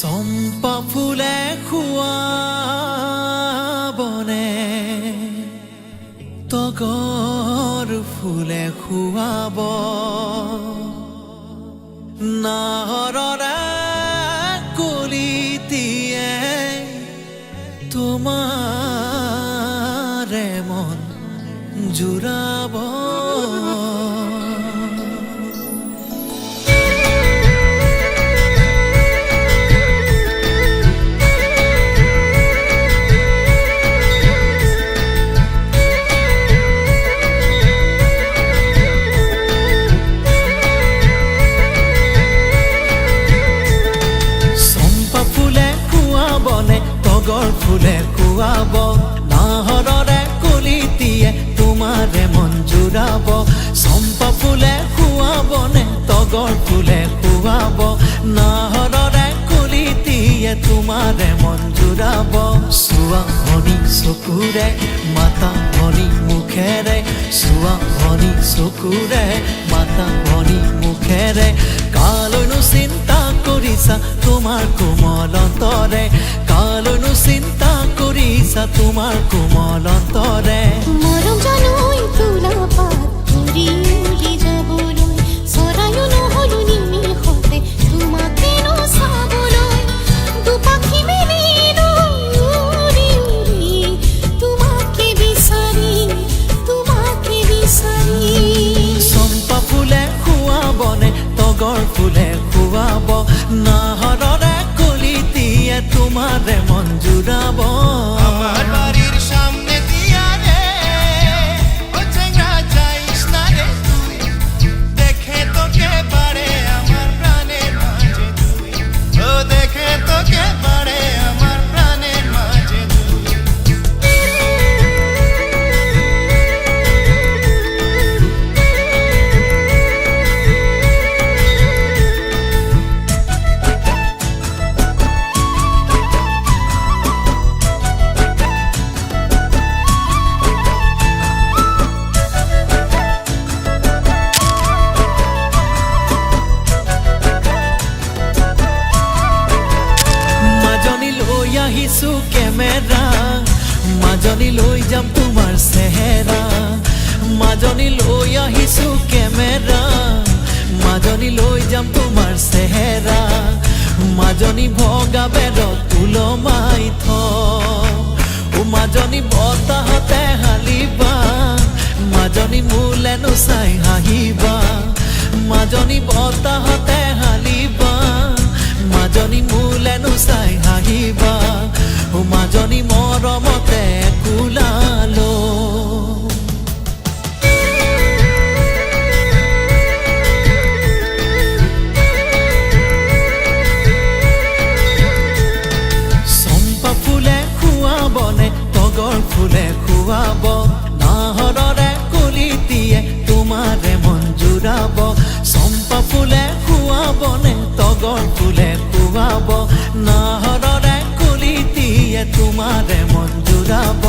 চম্পা ফুলে খুৱাবনে তগৰ ফুলে খুৱাব নাহৰৰে কলিতিয়ে তোমাৰে মন জুৰাব তগৰ ফুলে খুৱাব নাহৰৰে কলিতিয়ে তোমাৰে মন জুৰাব চম্পা ফুলে খুৱাবনে তগৰ ফুলে খুৱাব নাহৰৰে কলিতিয়ে তোমাৰে মন জুৰাব চুৱা ভনী চকুৰে মাতা ভনী মুখেৰে চুৱা ভনী চকুৰে মাতা ভনী মুখেৰে কালৈনো চিন্তা কৰিছা তোমাৰ কোমল অন্তৰে কালৈনো চিন্তা কৰিছা তোমাৰ কোমল অন্তৰে মৰম জানোই তুলা পাত উৰি উৰি যাবলৈ চৰায়ো নহলো নিমিষতে তোমাকে চাবলৈ দুপাখি মেলিলো উৰি উৰি তোমাকে বিচাৰি চম্পা ফুলে খুৱাবনে তগৰ ফুলে খুৱাব নাহৰৰে কলিতিয়ে তোমাৰে মন জুৰাব আমার বাড়ির সামনে দিয়া রে ও চেঙ্গা যাইস না রে তুই দেখে তোকে পারে আমার প্রাণের মাঝে তুই ও দেখে তোকে পারে আমার প্রাণের মাঝে তুই আহিছো কেমেৰা মাজনী লৈ যাম তোমাৰ চেহেৰা মাজনী লৈ আহিছো কেমেৰা মাজনী লৈ যাম তোমাৰ চেহেৰা মাজনী ভগা বেৰত ওলমাই থ মাজনী বতাহতে হালিবা মাজনী মোলেনো চাই হাঁহিবা মাজনী বতাহতে হালিবা মাজনী মোলেনো চাই হাঁহিবা মাজনী মৰমতে কুলালো চম্পা ফুলে খুৱাবনে তগৰ ফুলে খুৱাব নাহৰৰে কলিতিয়ে তোমাৰে মন জুৰাব চম্পা ফুলে খুৱাবনে তগৰ ফুলে খুৱাব নাহৰৰে কলিতিয়ে তোমাৰে মন জুৰাব